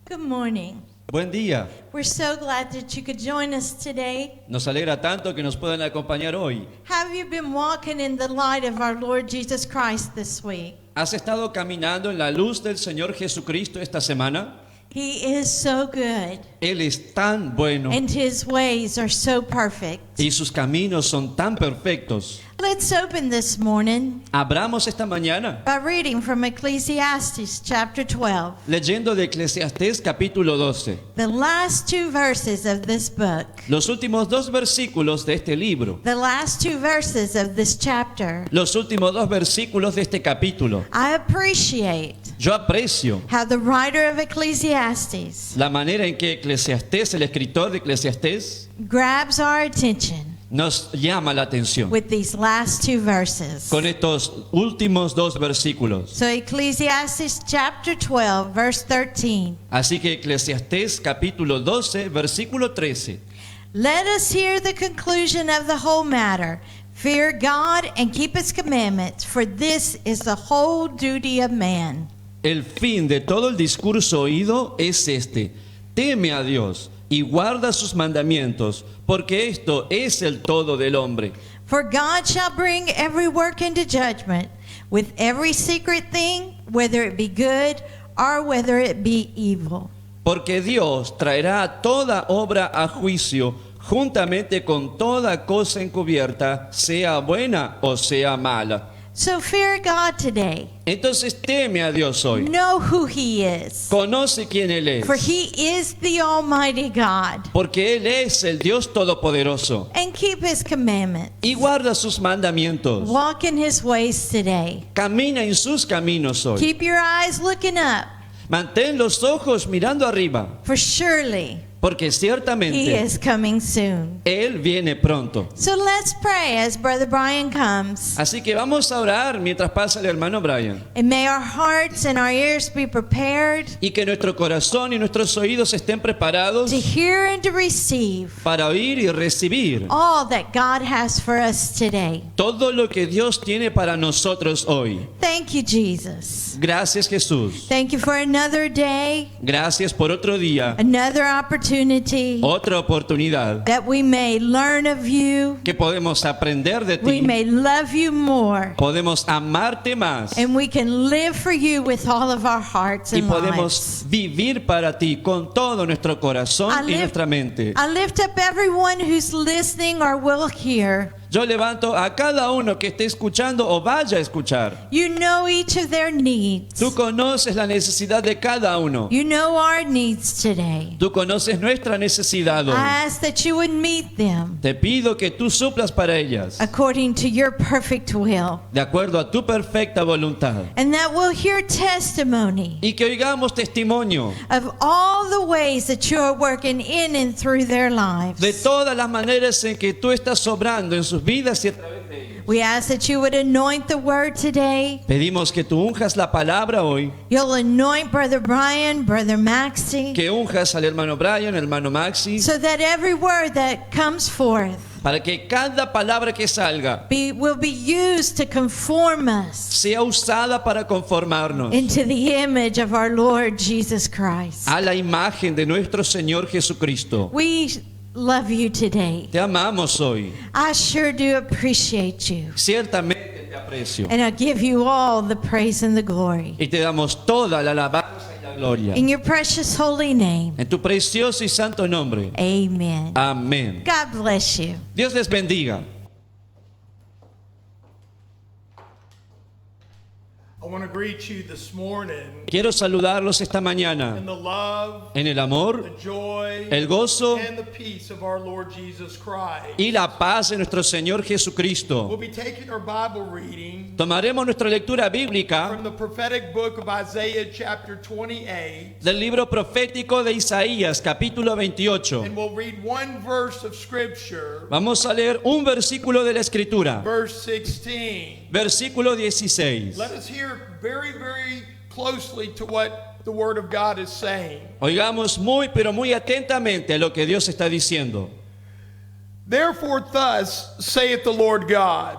Good morning. Buen día. We're so glad that you could join us today. Nos alegra tanto que nos puedan acompañar hoy. Have you been walking in the light of our Lord Jesus Christ this week? ¿Has estado caminando en la luz del Señor Jesucristo esta semana? He is so good, Él es tan bueno and His ways are so perfect. y sus caminos son tan perfectos. Let's open this morning Abramos esta mañana by reading from Ecclesiastes chapter 12, leyendo de Eclesiastés capítulo 12. the last two verses of this book, Los últimos dos versículos de este libro. the last two verses of this chapter. Los últimos dos versículos de este capítulo. I appreciate Yo aprecio how the writer of Ecclesiastes la manera en que Eclesiastés, el escritor de Eclesiastés, grabs our attention nos llama la atención with these last two verses. con estos últimos dos versículos. So Ecclesiastes chapter 12 verse 13. Así que Eclesiastés capítulo 12, versículo 13. Let us hear the conclusion of the whole matter. Fear God and keep His commandments, for this is the whole duty of man. El fin de todo el discurso oído es este: teme a Dios y guarda sus mandamientos, porque esto es el todo del hombre. For God shall bring every work into judgment, with every secret thing, whether it be good or whether it be evil. Porque Dios traerá toda obra a juicio, juntamente con toda cosa encubierta, sea buena o sea mala. So fear God today. Entonces teme a Dios hoy. Know who He is. Conoce quién Él es. For He is the Almighty God. Porque Él es el Dios Todopoderoso. And keep His commandments. Y guarda sus mandamientos. Walk in His ways today. Camina en sus caminos hoy. Keep your eyes looking up. Mantén los ojos mirando arriba. For surely Porque He ciertamente is coming soon. Él viene pronto. So let's pray as Brother Brian comes. Así que vamos a orar mientras pasa el hermano Brian. And may our hearts and our ears be prepared Y que nuestro corazón y nuestros oídos estén preparados to hear and to receive para oír y recibir all that God has for us today. todo lo que Dios tiene para nosotros hoy. Thank you, Jesus. Gracias, Jesús. Thank you for another day, Gracias por otro día, another opportunity otra oportunidad that we may learn of you, que podemos aprender de we ti, may love you more, podemos amarte más and we can live for you with all of our hearts y and podemos lives. vivir para ti con todo nuestro corazón y nuestra mente. I lift up everyone who's listening or will hear. Yo levanto a cada uno que esté escuchando o vaya a escuchar. You know each of their needs. Tú conoces la necesidad de cada uno. You know our needs today. Tú conoces nuestra necesidad hoy. I ask that you would meet them Te pido que tú suplas para ellas according to your perfect will, de acuerdo a tu perfecta voluntad. and that we'll hear testimony Y que oigamos testimonio of all the ways that you are working in and through their lives. de todas las maneras en que tú estás obrando en sus vidas y a través de ellos. We ask that you would anoint the word today. Pedimos que tú unjas la palabra hoy, You'll anoint Brother Brian, Brother Maxie, que unjas al hermano Brian, al hermano Maxi, so that every word that comes forth para que cada palabra que salga will be used to conform us sea usada para conformarnos into the image of our Lord Jesus Christ. a la imagen de nuestro Señor Jesucristo. We love you today. Te amamos hoy. I sure do appreciate you. Ciertamente te aprecio. And I give you all the praise and the glory. Y te damos toda la alabanza y la gloria. In your precious holy name. En tu precioso y santo nombre. Amen. Amén. God bless you. Dios les bendiga. I want to greet you this morning Quiero saludarlos esta in mañana the love, en el amor, the joy, el gozo and the peace of our Lord Jesus Christ. y la paz de nuestro Señor We'll Jesucristo. be taking our Bible reading Tomaremos nuestra lectura bíblica from the prophetic book of Isaiah chapter 28, del libro profético de Isaías, capítulo 28. and we'll read one verse of scripture, Vamos a leer un versículo de la Escritura, verse 16. versículo 16. Let us hear very, very closely to what the Word of God is saying. Oigamos muy, pero muy atentamente a lo que Dios está diciendo. Therefore thus saith the Lord God,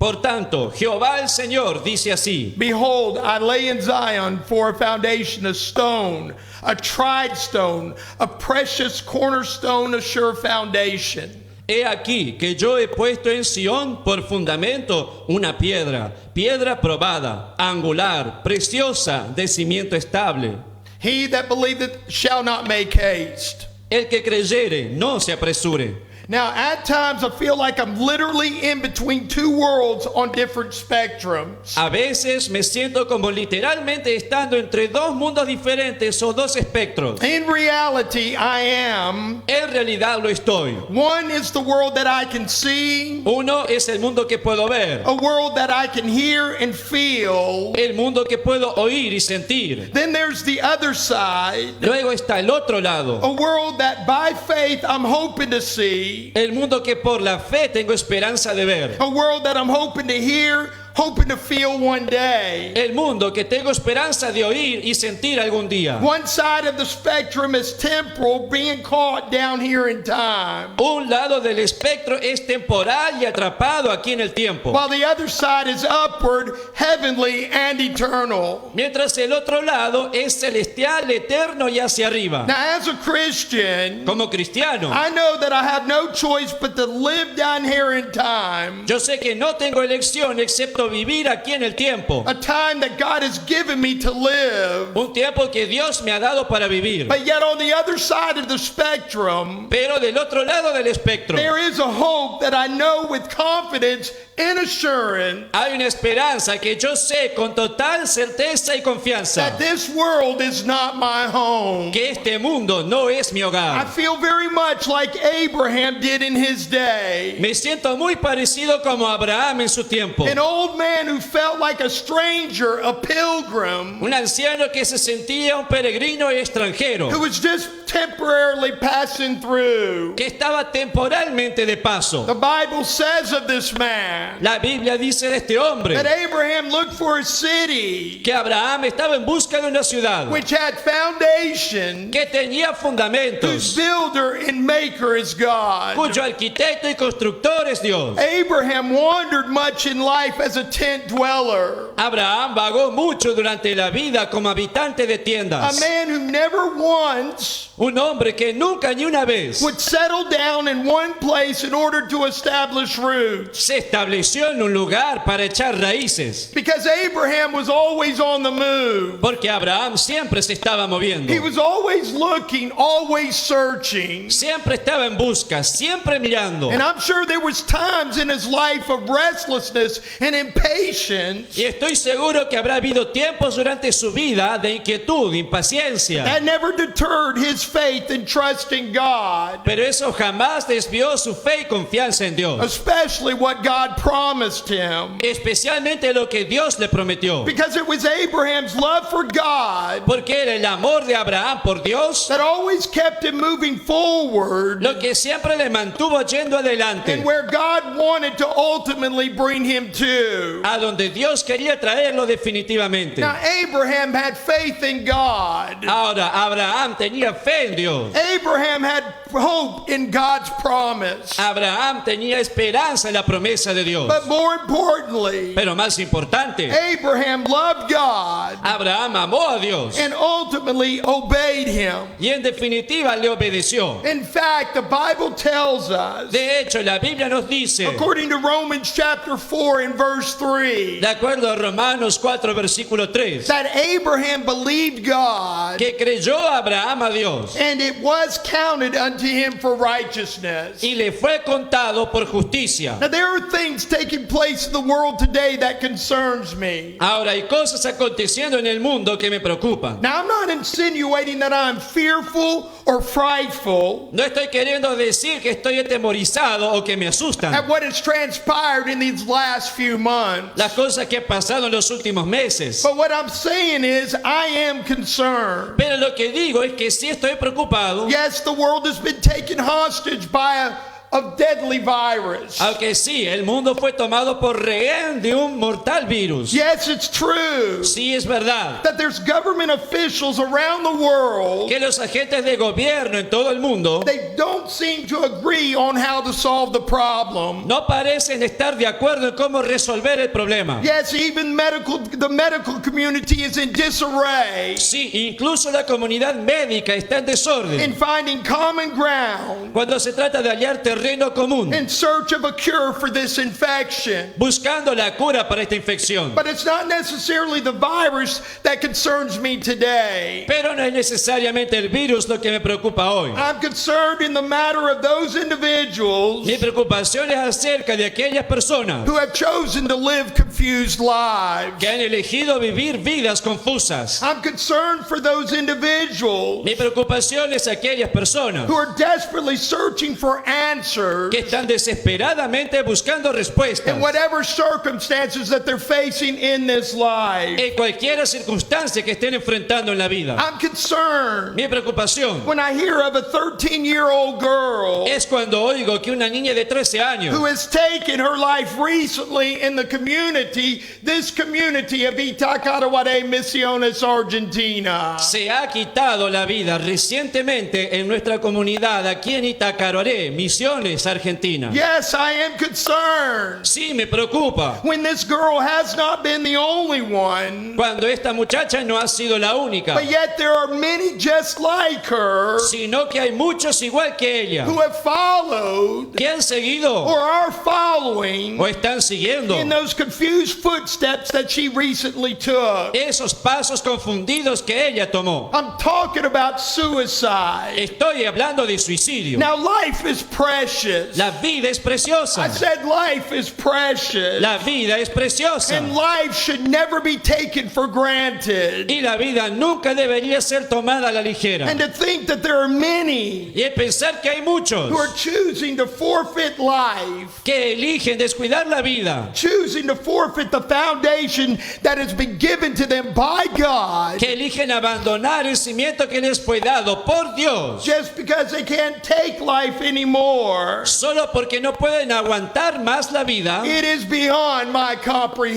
Por tanto, Jehová el Señor dice así: Behold, I lay in Zion for a foundation, a stone, a tried stone, a precious cornerstone, a sure foundation. He aquí que yo he puesto en Sión por fundamento una piedra, piedra probada, angular, preciosa, de cimiento estable. He that believeth shall not make haste. El que creyere, no se apresure. Now, at times I feel like I'm literally in between two worlds on different spectrums. A veces me siento como literalmente estando entre dos mundos diferentes o dos espectros. In reality, I am. En realidad lo estoy. One is the world that I can see, Uno es el mundo que puedo ver, a world that I can hear and feel. el mundo que puedo oír y sentir. Then there's the other side, Luego está el otro lado, a world that by faith I'm hoping to see, el mundo que por la fe tengo esperanza de ver. a world that I'm hoping to hear, hoping to feel one day. El mundo que tengo esperanza de oír y sentir algún día. One side of the spectrum is temporal, being caught down here in time, Un lado del espectro es temporal y atrapado aquí en el tiempo, while the other side is upward, heavenly, and eternal. mientras el otro lado es celestial, eterno y hacia arriba. Now, as a Christian, Como cristiano, I know that I have no choice but to live down here in time, yo sé que no tengo elección excepto vivir aquí en el tiempo, a time that God has given me to live. un tiempo que Dios me ha dado para vivir. But yet, on the other side of the spectrum, Pero del otro lado del espectro there is a hope that I know with confidence and assurance hay una esperanza que yo sé con total certeza y confianza, that this world is not my home. que este mundo no es mi I hogar. feel very much like Abraham did in his day. Me siento muy parecido como Abraham en su tiempo, An old man who felt like a stranger, a pilgrim, un anciano que se sentía un peregrino y extranjero, who was just temporarily passing through. que estaba temporalmente de paso. The Bible says of this man La Biblia dice de este hombre that Abraham looked for a city que Abraham estaba en busca de una ciudad which had foundation, que tenía whose fundamentos, builder and maker is God. cuyo arquitecto y constructor es Dios. Abraham wandered much in life as a tent dweller, Abraham vagó mucho durante la vida como habitante de a tiendas, man who never once un hombre que nunca ni una vez would settle down in one place in order to establish roots. se estableció en un lugar para echar raíces, Because Abraham was always on the move. porque Abraham siempre se estaba moviendo, He was always looking, always searching. siempre estaba en busca, siempre mirando. And I'm sure there was times in his life of restlessness and impatience Y estoy seguro que habrá habido tiempos durante su vida de inquietud, impaciencia, that never deterred his faith and trust in God, pero eso jamás desvió su fe y confianza en Dios, especially what God promised him. especialmente lo que Dios le prometió, Because it was Abraham's love for God porque era el amor de Abraham por Dios that always kept him moving forward lo que siempre le mantuvo yendo adelante, and where God wanted to ultimately bring him to. a donde Dios quería traerlo definitivamente. Now, Abraham had faith in God. Ahora, Abraham tenía fe en Dios. Abraham had hope in God's promise. Abraham tenía esperanza en la promesa de Dios. But more importantly, Pero más importante, Abraham loved God Abraham amó a Dios and ultimately obeyed him. y en definitiva le obedeció. In fact, the Bible tells us, De hecho, la Biblia nos dice, according to Romans chapter 4 and verse 3, de acuerdo a Romanos 4, versículo 3, that Abraham believed God que creyó Abraham a Dios and it was counted unto him for righteousness. y le fue contado por justicia. Now, there are things taking place in the world today that concerns me. Ahora hay cosas aconteciendo en el mundo que me preocupan. Now, I'm not insinuating that I'm fearful or frightful No estoy queriendo decir que estoy atemorizado o que me at asustan what has transpired in these last few months. las cosas que han pasado en los últimos meses. But what I'm saying is, I am concerned. Pero lo que digo es que sí estoy preocupado. Yes, the world has been taken hostage by of deadly virus. Aunque sí, el mundo fue tomado por rehén de un mortal virus. Yes, it's true Sí, es verdad that there's government officials around the world. que los agentes de gobierno en todo el mundo They don't seem to agree on how to solve the problem. no parecen estar de acuerdo en cómo resolver el problema. Yes, even the medical community is in disarray Sí, incluso la comunidad médica está en desorden in finding common ground cuando se trata de hallar terreno común, in search of a cure for this infection. buscando la cura para esta infección. But it's not necessarily the virus that concerns me today. Pero no es necesariamente el virus lo que me preocupa hoy. I'm concerned in the matter of those individuals Mi preocupación es acerca de aquellas personas who have chosen to live confused lives. que han elegido vivir vidas confusas. I'm concerned for those individuals Mi preocupación es aquellas personas who are desperately searching for answers que están desesperadamente buscando respuestas in whatever circumstances that they're facing in this life. en cualquier circunstancia que estén enfrentando en la vida. I'm concerned Mi preocupación when I hear of a 13-year-old girl es cuando oigo que una niña de 13 años who has taken her life recently in the community, this community of Itacaraware Misiones, Argentina. se ha quitado la vida recientemente en nuestra comunidad aquí en Itacaroré, Misiones, Argentina. Yes, I am concerned Sí, me preocupa when this girl has not been the only one, cuando esta muchacha no ha sido la única, but yet there are many just like her sino que hay muchos igual que ella who have followed que han seguido or are following o están siguiendo in those confused footsteps that she recently took. esos pasos confundidos que ella tomó. I'm talking about suicide. Estoy hablando de suicidio. Now, life is precious. La vida es I preciosa. said life is precious. La vida es preciosa. And life should never be taken for granted. Y la vida nunca debería ser tomada a la ligera. And to think that there are many Y el pensar que hay muchos who are choosing to forfeit life, que eligen descuidar la vida, choosing to forfeit the foundation that has been given to them by God, que eligen abandonar el cimiento que les fue dado por Dios, just because they can't take life anymore. solo porque no pueden aguantar más la vida, It is beyond my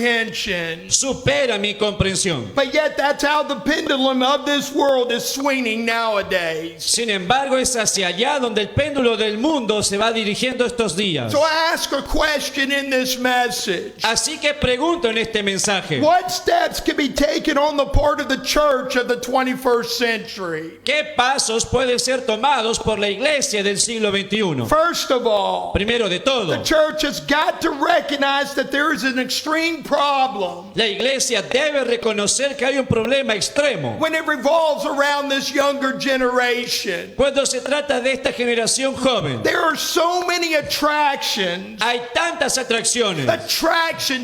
comprehension. supera mi comprensión. But yet that's how the pendulum of this world is swinging nowadays. Sin embargo, es hacia allá donde el péndulo del mundo se va dirigiendo estos días. So I ask a question in this message. Así que pregunto en este mensaje, What steps can be taken on the part of the church of the 21st century? ¿qué pasos pueden ser tomados por la iglesia del siglo XXI? First of all, Primero de todo, the church has got to recognize that there is an extreme problem la iglesia debe reconocer que hay un problema extremo when it revolves around this younger generation. cuando se trata de esta generación joven. There are so many attractions Hay tantas atracciones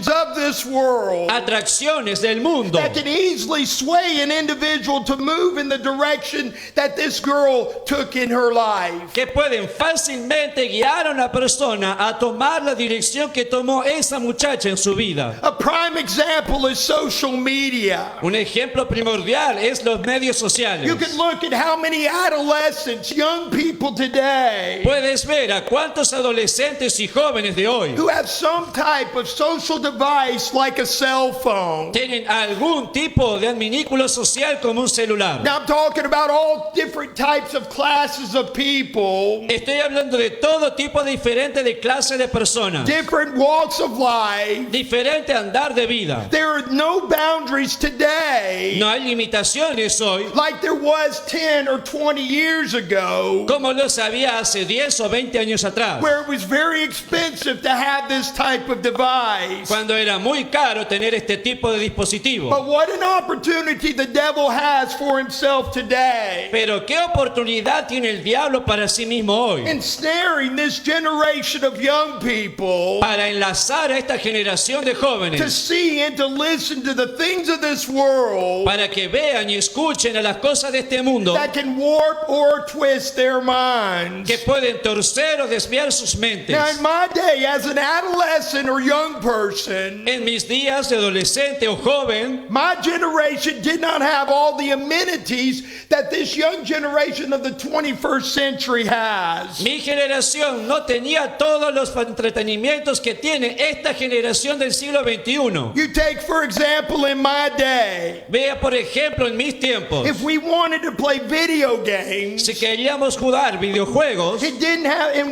of this world atracciones del mundo that can easily sway an individual to move in the direction that this girl took in her life. que pueden fácilmente guiar a una persona a tomar la dirección que tomó esa muchacha en su vida. A prime example is social media. Un ejemplo primordial es los medios sociales. You can look at how many adolescents, young people today, Puedes ver a cuántos adolescentes y jóvenes de hoy who have some type of social device like a cell phone. tienen algún tipo de adminículo social como un celular. Now I'm talking about all different types of classes of people, Estoy hablando de todo tipo diferente de clase de personas, different walks of life. diferente andar de vida. There are no boundaries today No hay limitaciones hoy like there was 10 or 20 years ago, como los había hace 10 o 20 años atrás, where it was very expensive to have this type of device. cuando era muy caro tener este tipo de dispositivo. But what an opportunity the devil has for himself today, Pero qué oportunidad tiene el diablo para sí mismo hoy, ensnaring this generation of young people para enlazar a esta generación de to jóvenes, see and to listen to the things of this world para que vean y escuchen a las cosas de este mundo that can warp or twist their minds. que pueden torcer o desviar sus mentes. Now, in my day, as an adolescent or young person, person, En mis días de adolescente o joven, my generation did not have all the amenities that this young generation of the 21st century has. mi generación no tenía todos los entretenimientos que tiene esta generación del siglo XXI. You take, for example, in my day, Vea, por ejemplo, en mis tiempos, if we wanted to play video games, si queríamos jugar videojuegos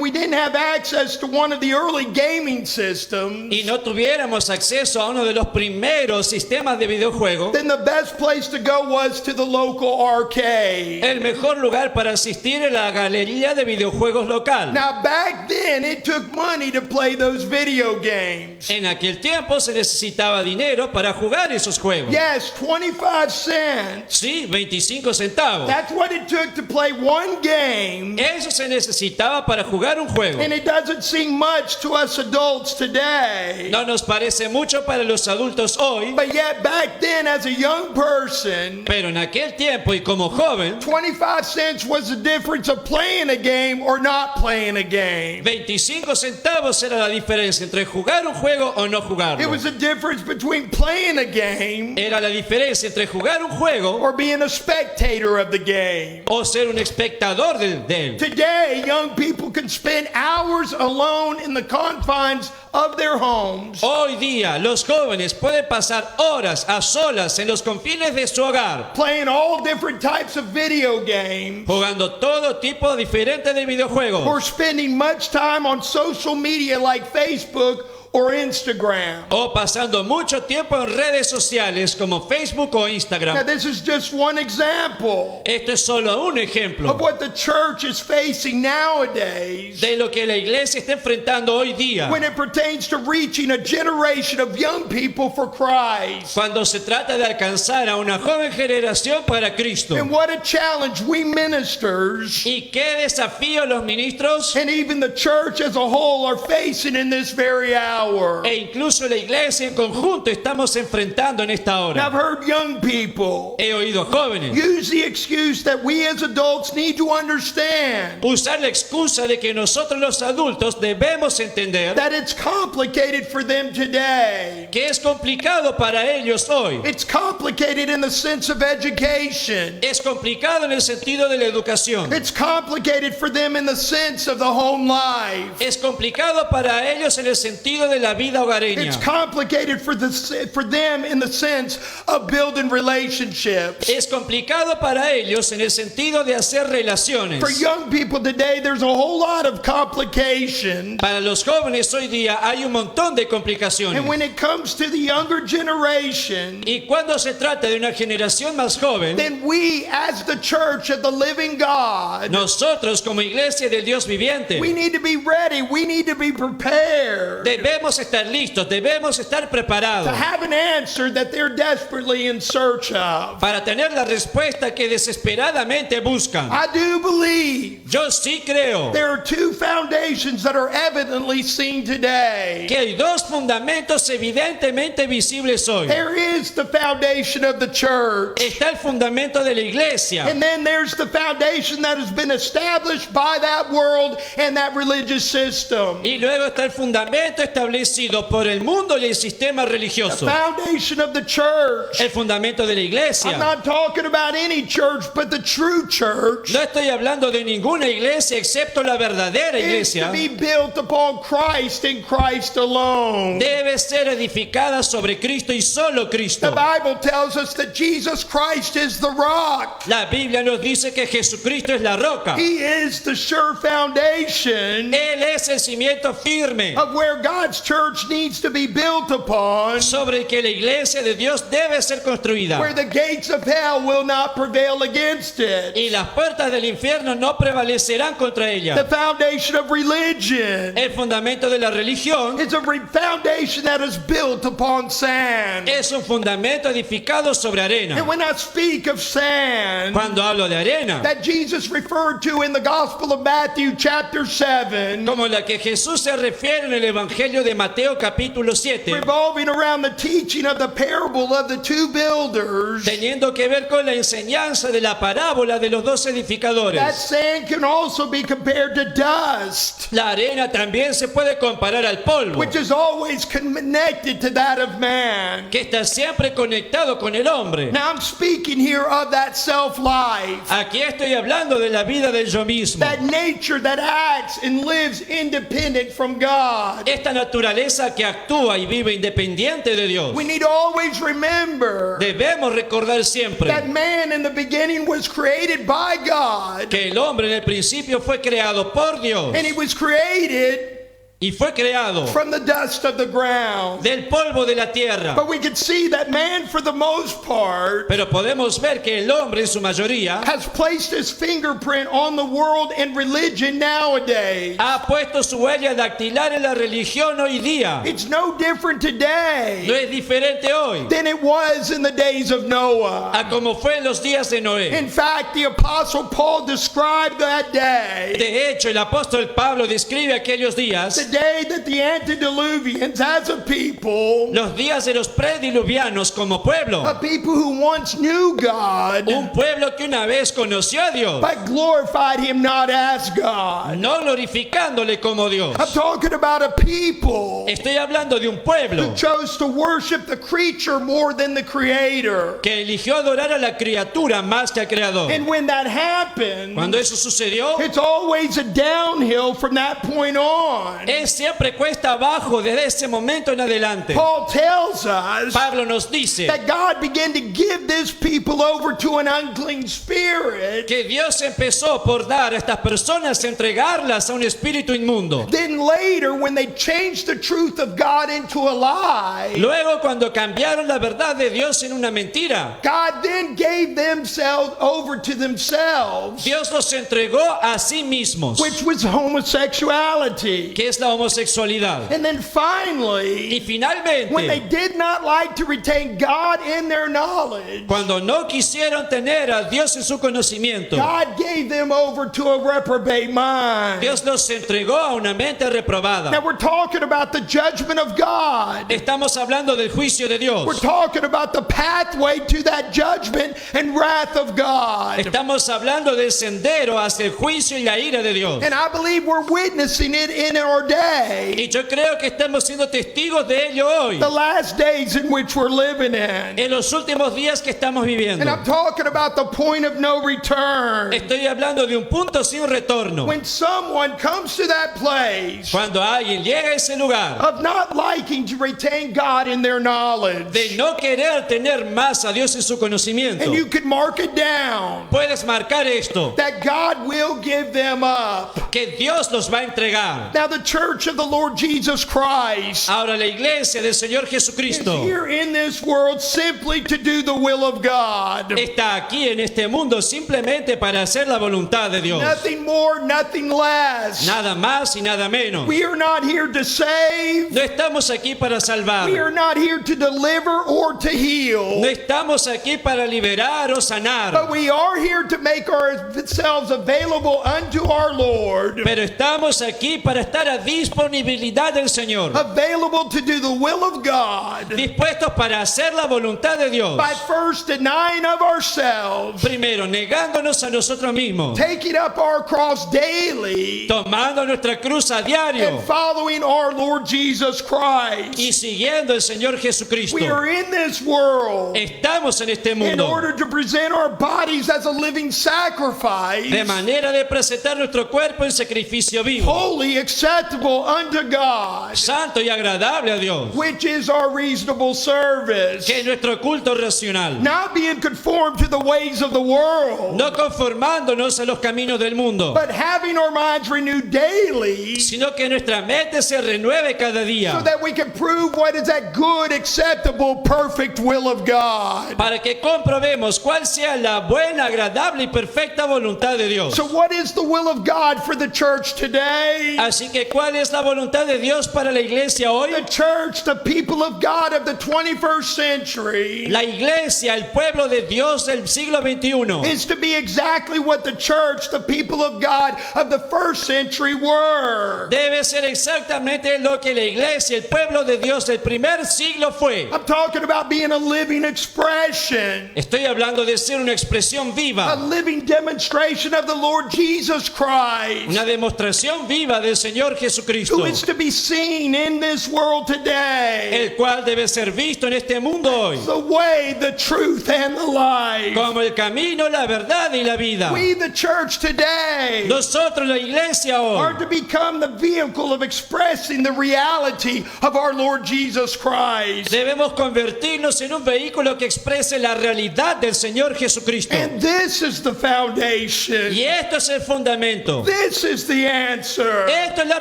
we didn't have access to one of the early gaming systems, y no tuviéramos acceso a uno de los primeros sistemas de videojuegos, then the best place to go was to the local arcade. el mejor lugar para asistir es la galería de videojuegos local. Now, back then, it took money to play those video games. En aquel tiempo se necesitaba dinero para jugar esos juegos. Yes, 25 cents. Sí, 25 centavos. That's what it took to play one game. Eso se necesitaba para jugar un juego. And it doesn't seem much to us adults today. No nos parece mucho para los adultos hoy, But yet, back then, as a young person, pero en aquel tiempo y como joven, 25 cents was the difference of playing a game or not playing a game. 25 centavos era la diferencia entre jugar un juego o no It jugarlo. was the difference between playing a game Era la diferencia entre jugar un juego or being a spectator of the game. o ser un espectador de él. Today, young people can spend hours alone in the confines of their homes, Hoy día los jóvenes pueden pasar horas a solas en los confines de su hogar, playing all different types of video games, jugando todo tipo diferente de videojuegos, or spending much time on social media like Facebook or Instagram. o pasando mucho tiempo en redes sociales como Facebook o Now, Instagram. this is just one example Esto es solo un of ejemplo what the church is facing nowadays de lo que la iglesia está enfrentando hoy día when it pertains to reaching a generation of young people for Christ. cuando se trata de alcanzar a una joven generación para Cristo. And what a challenge we ministers Y qué desafío los ministros and even the church as a whole are facing in this very hour. e incluso la iglesia en conjunto estamos enfrentando en esta And I've hora. heard young people He oído jóvenes use the excuse that we as adults need to understand usar la excusa de que nosotros los adultos debemos entender that it's complicated for them today. que es complicado para ellos hoy. It's complicated in the sense of education. Es complicado en el sentido de la educación. It's complicated for them in the sense of the home life. Es complicado para ellos en el sentido de la vida hogareña. It's complicated for them in the sense of building relationships. Es complicado para ellos en el sentido de hacer relaciones. For young people today, there's a whole lot of complications. Para los jóvenes hoy día hay un montón de complicaciones. And when it comes to the younger generation, Y cuando se trata de una generación más joven, then we as the church of the living God, nosotros como iglesia del Dios viviente we need to be ready. We need to be prepared debemos estar listos, debemos estar to preparados have an answer that they're desperately in search of. para tener la respuesta que desesperadamente buscan. I do believe Yo sí creo there are two foundations that are evidently seen today. que hay dos fundamentos evidentemente visibles hoy. There is the foundation of the church, Está el fundamento de la iglesia and then there's the foundation that has been established by that world and that religious system. y luego está el fundamento establecido por el mundo y el sistema religioso. Foundation of the church. El fundamento de la I'm iglesia. not talking about any church, but the true church No estoy hablando de ninguna iglesia excepto la verdadera is to iglesia. be built upon Christ and Christ alone. Debe ser edificada sobre Cristo y solo The Cristo. Bible tells us that Jesus Christ is the rock. La Biblia nos dice que Jesucristo es la roca. He is the sure foundation Él es el cimiento firme of where God's church needs to be built upon, sobre el que la iglesia de Dios debe ser construida. where the gates of hell will not prevail against it. Y las puertas del infierno no prevalecerán contra The ella. foundation of religion El fundamento de la religión is a foundation that is built upon sand. es un fundamento edificado sobre And arena. when I speak of sand, Cuando hablo de arena, that Jesus referred to in the Gospel of Matthew chapter 7, como la que Jesús se refiere en el Evangelio de de Mateo capítulo 7, revolving around the teaching of the parable of the two builders, teniendo que ver con la enseñanza de la parábola de los dos that edificadores. sand can also be compared to dust, La arena también se puede comparar al polvo, which is always connected to that of man. que está siempre conectado con el hombre. Now I'm speaking here of that self-life, Aquí estoy hablando de la vida del yo mismo. that nature that acts and lives independent from God. Esta naturaleza que actúa y vive independiente de Dios. We need to always remember Debemos recordar siempre that man in the beginning was created by God, que el hombre en el principio fue creado por Dios and he was created y fue creado from the dust of the ground. del polvo de la tierra. But we can see that man, for the most part, Pero podemos ver que el hombre en su mayoría has placed his fingerprint on the world and religion nowadays. ha puesto su huella dactilar en la religión hoy día. It's no different No today es diferente hoy than it was in the days of Noah. a como fue en los días de Noé. In fact, the Apostle Paul described that day, De hecho, el apóstol Pablo describe aquellos días, the day that the antediluvians, as a people, los días de los prediluvianos como pueblo. a people who once knew God, Un pueblo que una vez conoció a Dios, but glorified him not as God. no glorificándole como Dios. I'm talking about a people Estoy hablando de un pueblo who chose to worship the creature more than the creator. que eligió adorar a la criatura más que al creador. And when that happened, Cuando eso sucedió, it's always a downhill from that point on. es siempre cuesta abajo desde ese momento en adelante. Paul tells us Pablo nos dice that God began to give this people over to an unclean spirit. que Dios empezó por dar a estas personas, entregarlas a un espíritu inmundo. Then later, when they changed the truth of God into a lie, Luego, cuando cambiaron la verdad de Dios en una mentira, God then gave themselves over to themselves, Dios los entregó a sí mismos, which was homosexuality. que es la homosexualidad. And then Y finally, when they finalmente, did not like to retain God in their knowledge, cuando no quisieron tener a Dios en su conocimiento, God gave them over to a reprobate mind. Dios los entregó a una mente Now reprobada. we're talking about the judgment of God. Estamos hablando del juicio de Dios. We're talking about the pathway to that judgment and wrath of God. Estamos hablando del sendero hacia el juicio y la ira de Dios. And I believe we're witnessing it in our day, Y yo creo que estamos siendo testigos de ello hoy, the last days in which we're living in. en los últimos días que estamos viviendo. And I'm talking about the point of no return. Estoy hablando de un punto sin retorno. When someone comes to that place Cuando alguien llega a ese lugar of not liking to retain God in their knowledge, de no querer tener más a Dios en su conocimiento, and you could mark it down, puedes marcar esto, that God will give them up. que Dios los va a entregar. Now, the church of the Lord Jesus Christ Ahora la iglesia del Señor is Jesucristo here in this world simply to do the will of God. está aquí en este mundo simplemente para hacer la voluntad de Dios. Nothing more, nothing less. Nada más y nada menos. We are not here to save. No estamos aquí para salvar. We are not here to deliver or to No heal. estamos aquí para liberar o sanar. But we are here to make ourselves available unto our Lord. Pero estamos aquí para estar a disponibilidad del Señor. Available to do the will of God. Dispuestos para hacer la voluntad de Dios. By first denying of ourselves. Primero, negándonos a nosotros mismos. Taking up our cross daily. Tomando nuestra cruz a diario. And following our Lord Jesus Christ. Y siguiendo al Señor Jesucristo. We are in this world Estamos en este in mundo order to present our bodies as a living sacrifice, de manera de presentar nuestro cuerpo en sacrificio vivo, holy, acceptable unto God, santo y agradable a Dios, which is our reasonable service. que es nuestro culto racional. Not being conformed to the ways of the world, No conformándonos a los caminos del mundo, but having our minds renewed daily, sino que nuestra mente se renueve cada so día, that we can prove what is that good, acceptable, perfect will of God. para que comprobemos cuál sea la buena, agradable agradable y perfecta voluntad de Dios. So what is the will of God for the church today? Así que, ¿cuál es la voluntad de Dios para la iglesia hoy? The church, the people of God of the 21st century, La iglesia, el pueblo de Dios del siglo XXI, is to be exactly what the church, the people of God of the first century were. debe ser exactamente lo que la iglesia, el pueblo de Dios del primer siglo fue. I'm talking about being a living expression, Estoy hablando de ser una expresión a viva, living demonstration of the Lord Jesus Christ, una demostración viva del Señor Jesucristo, who is to be seen in this world today. el cual debe ser visto en este mundo hoy The way, the truth, and the life. como el camino, la verdad y la vida. We, the church today, Nosotros, la iglesia are hoy, to become the vehicle of expressing the reality of our Lord Jesus Christ. debemos convertirnos en un vehículo que exprese la realidad del Señor Jesucristo. And this is the foundation. Y esto es el fundamento. This is the answer. Esto es la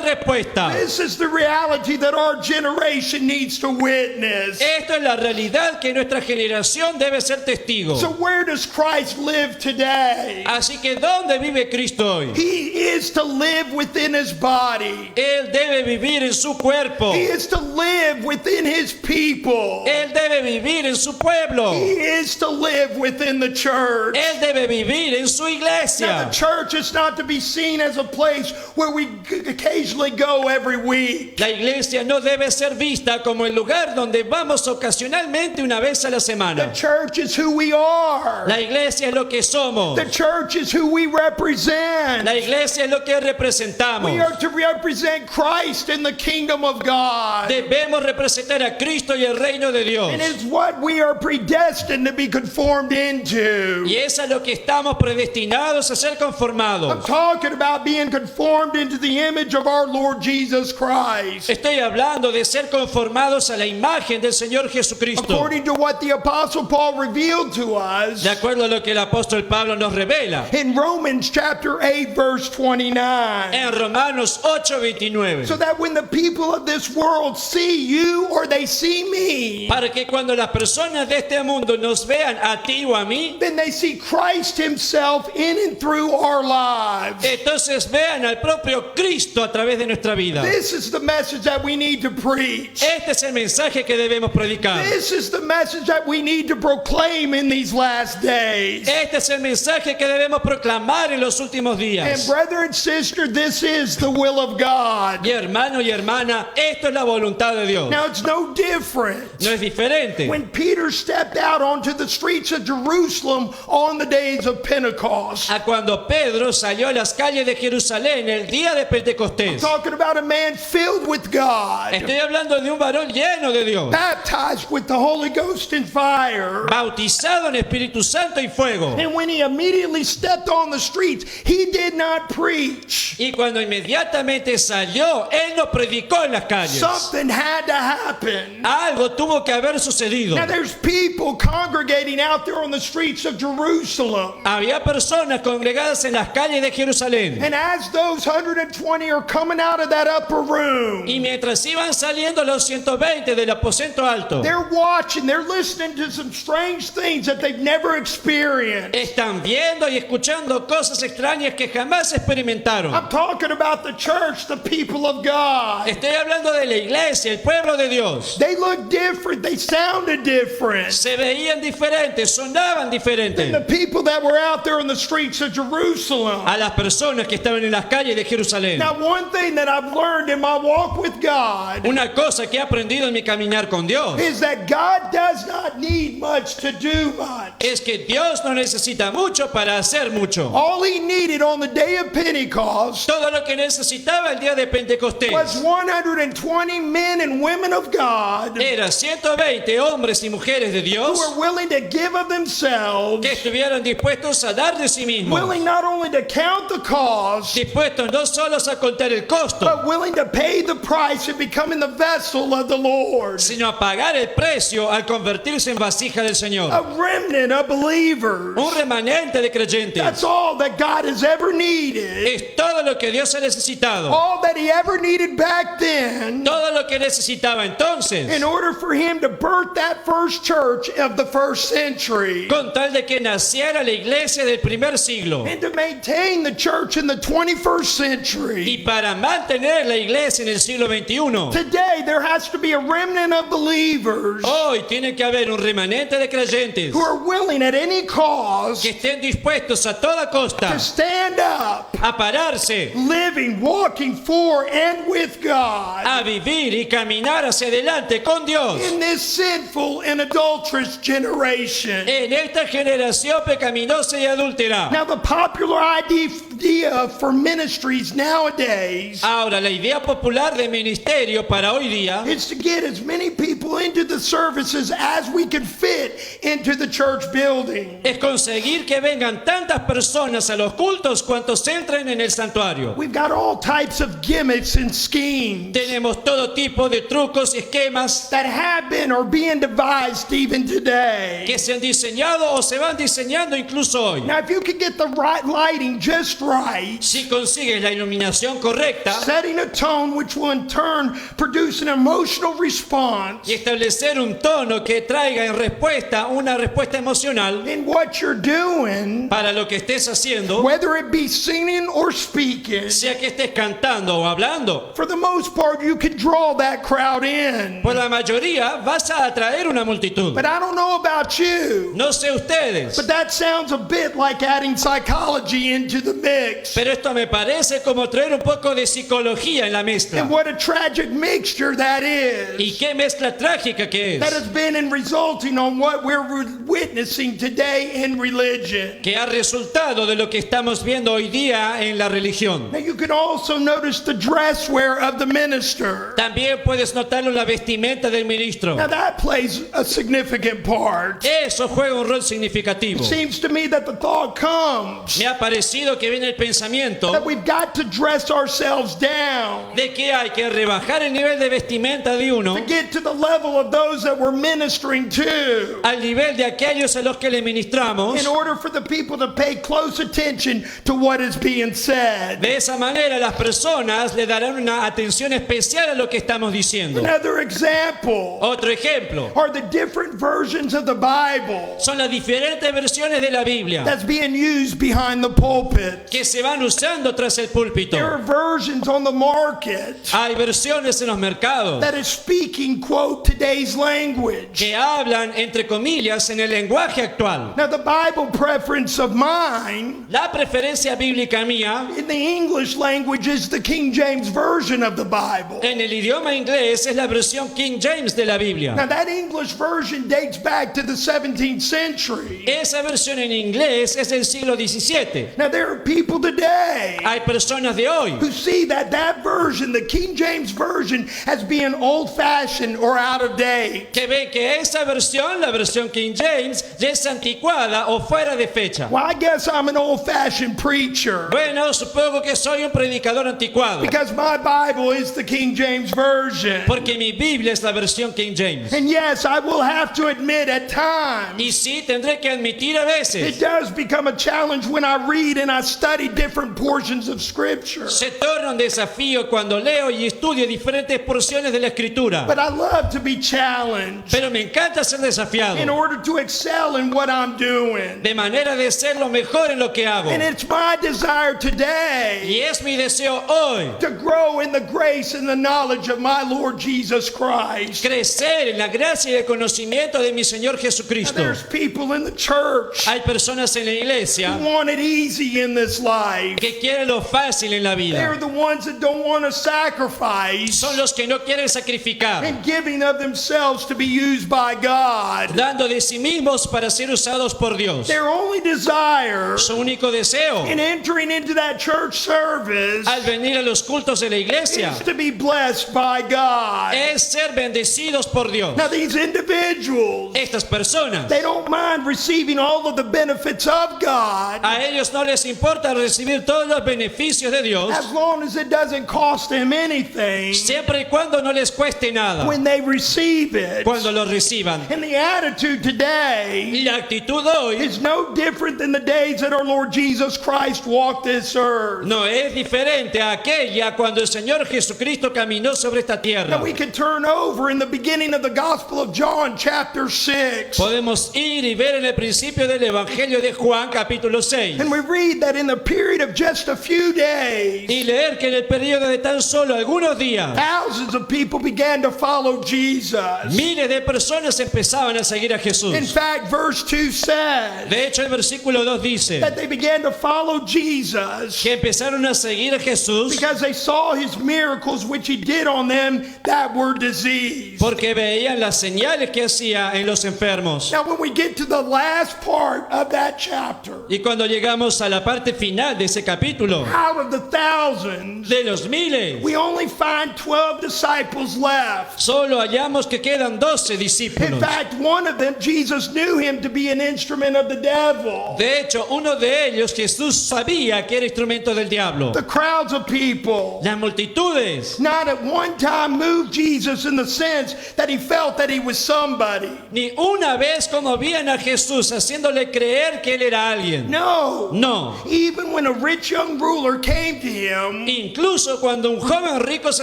respuesta. This is the reality that our generation needs to witness. Esto es la realidad que nuestra generación debe ser testigo. So where does Christ live today? Así que, ¿dónde vive Cristo hoy? He is to live within his body. Él debe vivir en su cuerpo. He is to live within his people. Él debe vivir en su pueblo. He is to live within the church. Él debe vivir en su Now, iglesia. the church is not to be seen as a place where we occasionally go every week. La iglesia no debe ser vista como el lugar donde vamos ocasionalmente una vez a la The semana. church is who we are. La iglesia es lo que somos. The church is who we represent. La iglesia es lo que representamos. We are to represent Christ in the kingdom of God. Debemos representar a Cristo y el reino de Dios. And it's what we are predestined to be conformed into. Y es a lo que estamos predestinados a ser I'm conformados. talking about being conformed into the image of our Lord Jesus Christ. Estoy hablando de ser conformados a la imagen del Señor Jesucristo. According to what the Apostle Paul revealed to us De acuerdo a lo que el apóstol Pablo nos revela in Romans chapter 8, verse 29. en Romanos 8:29. So that when the people of this world see you or they see me, Para que cuando las personas de este mundo nos vean a ti o a mí, then they see Christ himself in and through our lives. entonces vean al propio Cristo a través de nuestra vida. This is the message that we need to preach. Este es el mensaje que debemos predicar. This is the message that we need to proclaim in these last days. Este es el mensaje que debemos proclamar en los últimos And días. brother and sister, this is the will of God. Y hermano y hermana, esto es la voluntad de Dios. Now it's no different. No es diferente. When Peter stepped out onto the streets of Jerusalem on the days of Pentecost, A cuando Pedro salió a las calles de Jerusalén el día de Pentecostés. talking about a man filled with God, Estoy hablando de un varón lleno de Dios, baptized with the Holy Ghost and fire. bautizado en Espíritu Santo y fuego. And when he immediately stepped on the streets, he did not preach. Y cuando inmediatamente salió, él no predicó en las calles. Something had to happen. Algo tuvo que haber sucedido. Now there's people congregating out there on the streets of Jerusalem. Había personas congregadas en las calles de Jerusalén. And as those 120 are coming out of that upper room, Y mientras iban saliendo los 120 del aposento alto, they're watching, they're listening to some strange things that they've never experienced. están viendo y escuchando cosas extrañas que jamás experimentaron. I'm talking about the church, the people of God. Estoy hablando de la iglesia, el pueblo de Dios. They look different, they sounded different Se veían diferentes, sonaban than the diferentes people that were out there on the streets of Jerusalem. a las personas que estaban en las calles de Jerusalén. Now, one thing that I've learned in my walk with God Una cosa que he aprendido en mi caminar con Dios is that God does not need much to do much. es que Dios no necesita mucho para hacer mucho. All he needed on the day of Pentecost Todo lo que necesitaba el día de was Pentecostés 120 men and women of God era 120 hombres y mujeres de who Dios were willing to give of themselves, que estuvieron dispuestos a dar de sí mismos, willing not only to count the cost, dispuestos no solo a contar el costo, but willing to pay the price of becoming the vessel of the Lord. sino a pagar el precio al convertirse en vasija del Señor. A remnant of believers. Un remanente de creyentes. That's all that God has ever needed. Es todo lo que Dios ha necesitado. All that he ever needed back then Todo lo que necesitaba entonces, in order for him to birth that first church of the first century. con tal de que naciera la la iglesia del primer siglo and to maintain the church in the 21st century. y para mantener la iglesia en el siglo XXI. Today, there has to be a remnant of believers Hoy tiene que haber un remanente de creyentes who are willing at any cost que estén dispuestos a toda costa to stand up, a pararse, living, walking for and with God a vivir y caminar hacia adelante con Dios in this sinful and adulterous generation. en esta generación pecaminosa y adúltera. Now, the popular idea for ministries nowadays Ahora, la idea popular de ministerio para hoy día is to get as many people into the services as we can fit into the church building. es conseguir que vengan tantas personas a los cultos cuantos entren en el santuario. We've got all types of gimmicks and schemes Tenemos todo tipo de trucos y esquemas that have been or being devised even today. que se han diseñado o se van diseñando incluso hoy. Now, if you could get the right lighting just right, Si consigues la iluminación correcta setting a tone which will in turn produce an emotional response y establecer un tono que traiga en respuesta una respuesta emocional in what you're doing, para lo que estés haciendo, whether it be singing or speaking, sea que estés cantando o hablando, for the most part, you can draw that crowd in. por la mayoría vas a atraer una multitud. But I don't know about you, No sé ustedes, but that sounds a bit like adding psychology into the mix. pero esto me parece como traer un poco de psicología en la mezcla. And what a tragic mixture that Y is. qué mezcla trágica que That es, has been in resulting on what we're witnessing today in religion. que ha resultado de lo que estamos viendo hoy día en la religión. Now you can also notice the dress wear of the minister. También puedes notarlo en la vestimenta del ministro. Now that plays a significant part. Eso juega un rol significativo. It seems to me that the thought comes Me ha parecido que viene el pensamiento that we've got to dress ourselves down de que hay que rebajar el nivel de vestimenta de uno to get to the level of those that we're ministering to, al nivel de aquellos a los que le ministramos. in order for the people to pay close attention to what is being said. De esa manera las personas le darán una atención especial a lo que estamos diciendo. Another example Otro ejemplo are the different versions of the Bible son las diferentes versiones de la Biblia that's being used behind the pulpit. que se van usando tras el púlpito. There are versions on the market Hay versiones en los mercados that is speaking, quote, today's language. que hablan, entre comillas, en el lenguaje actual. Now, the Bible preference of mine La preferencia bíblica mía in the English language is the King James Version of the Bible. en el idioma inglés es la versión King James de la Biblia. Now, that English version dates back to the 17th century. Esa versión en inglés es del siglo XVII. Now, there are people today Hay personas de hoy who see that version, the King James Version, as being old-fashioned or out of date. que ven que esa versión, la versión King James, ya es anticuada o fuera de fecha. Well, I guess I'm an old-fashioned preacher Bueno, supongo que soy un predicador anticuado, because my Bible is the King James Version. porque mi Biblia es la versión King James. And yes, I will have to admit at times Y sí, tendré que admitir a it veces, does become a challenge when I read and I study different portions of Scripture. se torna un desafío cuando leo y estudio diferentes porciones de la Escritura. But I love to be challenged Pero me encanta ser desafiado, in order to excel in what I'm doing. de manera de ser lo mejor en lo que hago. And it's my desire today Y es mi deseo hoy to grow in the grace and the knowledge of my Lord Jesus Christ. crecer en la gracia y el conocimiento de mi Señor Now, Jesucristo. there's people in the church Hay personas en la iglesia who want it easy in this life. que quieren lo fácil en la They're vida. the ones that don't want to sacrifice Son los que no quieren sacrificar, and giving of themselves to be used by God. dando de sí mismos para ser usados por Dios. Their only desire Su único deseo in entering into that church service al venir a los cultos de la iglesia is to be blessed by God. es ser bendecidos por Dios. Now, these individuals, Estas personas, they don't mind receiving all of the benefits of God a ellos no les importa recibir todos los beneficios de Dios, as long as it doesn't cost them anything siempre y cuando no les cueste nada when they receive it. cuando lo reciban. And the attitude today Y la actitud hoy is no different than the days that our Lord Jesus Christ walked this earth. no es diferente a aquella cuando el Señor Jesucristo caminó sobre esta tierra. Now we can turn over in the beginning of the Gospel of John, chapter 6. Podemos ir y ver en el principio del Evangelio de Juan capítulo 6 And we read that in the period of just a few days, y leer que en el periodo de tan solo algunos días thousands of people began to follow Jesus. miles de personas empezaban a seguir a In Jesús. fact, verse 2 says De hecho, el versículo 2 dice that they began to follow Jesus que empezaron a seguir a Jesús because they saw his miracles which he did on them that were diseased. porque veían las señales que hacía en los enfermos. Now, when we get to the last part of that chapter, Y cuando llegamos a la parte final de ese capítulo, out of the thousands, de los miles, we only find 12 disciples left. solo hallamos que quedan 12 In discípulos. fact, one of them, Jesus knew him to be an instrument of the devil. De hecho, uno de ellos, Jesús sabía que era instrumento del diablo. The crowds of people Las multitudes not at one time moved Jesus in the sense that he felt that he was somebody. ni una vez conmovían a Jesús haciéndole creer que él era alguien. No. No. Even when a rich young ruler came to him, Incluso cuando un joven rico se